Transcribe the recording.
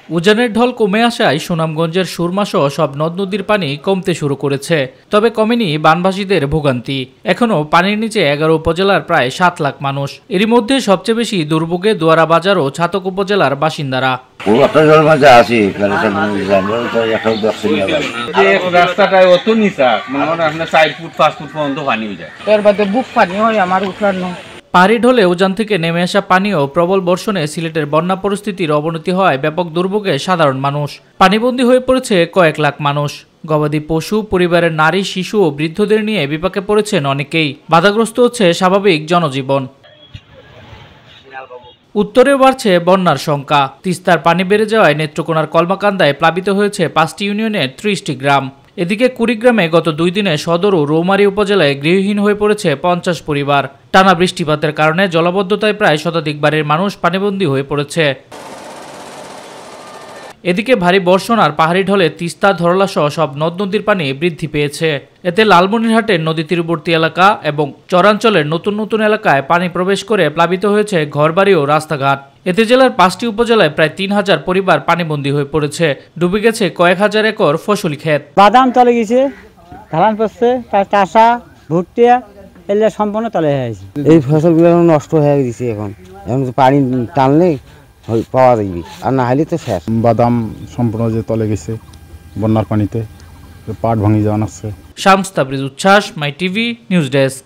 উজানের ঢল কমে আসায় সুনামগঞ্জের সুরমাসহ সব নদ নদীর পানি কমতে শুরু করেছে। তবে কমেনি বানভাসীদের ভোগান্তি। এখনও পানির নিচে 11 উপজেলার প্রায় 7 লাখ মানুষ। এরই মধ্যে সবচেয়ে বেশি দুর্ভোগে দোয়ারা বাজার ও ছাতক উপজেলার বাসিন্দারা। রাস্তাটায় অত নিচা, মানে আপনার 4 ফুট 5 ফুট পর্যন্ত পানি হয়ে যায়। এর বাদে বুক পানি হয় আমার উঠার না। পাহাড়ি ঢলে উজান থেকে নেমে আসা পানি ও প্রবল বর্ষণে সিলেটের বন্যা পরিস্থিতির অবনতি হয় ব্যাপক দুর্ভোগে সাধারণ মানুষ। পানিবন্দী হয়ে পড়েছে কয়েক লাখ মানুষ। গবাদি পশু, পরিবারের নারী, শিশু ও বৃদ্ধদের নিয়ে বিপাকে পড়েছেন অনেকেই। বাধাগ্রস্ত হচ্ছে স্বাভাবিক জনজীবন। উত্তরেও বাড়ছে বন্যার শঙ্কা। তিস্তার পানি বেড়ে যাওয়ায় নেত্রকোনার কলমাকান্দায় প্লাবিত হয়েছে 5টি ইউনিয়নের 30টি গ্রাম। এদিকে কুড়িগ্রামে গত 2 দিনে সদর ও রৌমারী উপজেলায় গৃহহীন হয়ে পড়েছে 50 পরিবার। টানা বৃষ্টিপাতের কারণে জলাবদ্ধতায় প্রায় শতাধিক বাড়ির মানুষ পানিবন্দী হয়ে পড়েছে। এদিকে ভারী বর্ষণ আর পাহাড়ি ঢলে তিস্তা, ধরলা সহ সব নদ নদীর পানি বৃদ্ধি পেয়েছে। এতে লালমনিরহাটের নদী তীরবর্তী এলাকা এবং চরাঞ্চলের নতুন নতুন এলাকায় পানি প্রবেশ করে প্লাবিত হয়েছে ঘরবাড়ি ও রাস্তাঘাট। এতে জেলার 5টি উপজেলায় প্রায় 3000 পরিবার পানিবন্দী হয়ে পড়েছে। ডুবে গেছে কয়েক হাজার একর ফসলি ক্ষেত। বাদাম তলে গেছে, ধান পড়ছে, তার চাষা, ভুট্টা এগুলো সম্পূর্ণ তলে হয়ে গেছে। এই ফসলগুলো নষ্ট হয়ে গেছে। এখন পানি টানলে পাওয়া যাবে, আর না হলে তো শেষ। বাদাম সম্পূর্ণ যে তলে গেছে বন্যার পানিতে, পাট ভাঙি যাওয়া আছে। শামস তাবরিজ উচ্ছ্বাস, মাই টিভি নিউজ ডেস্ক।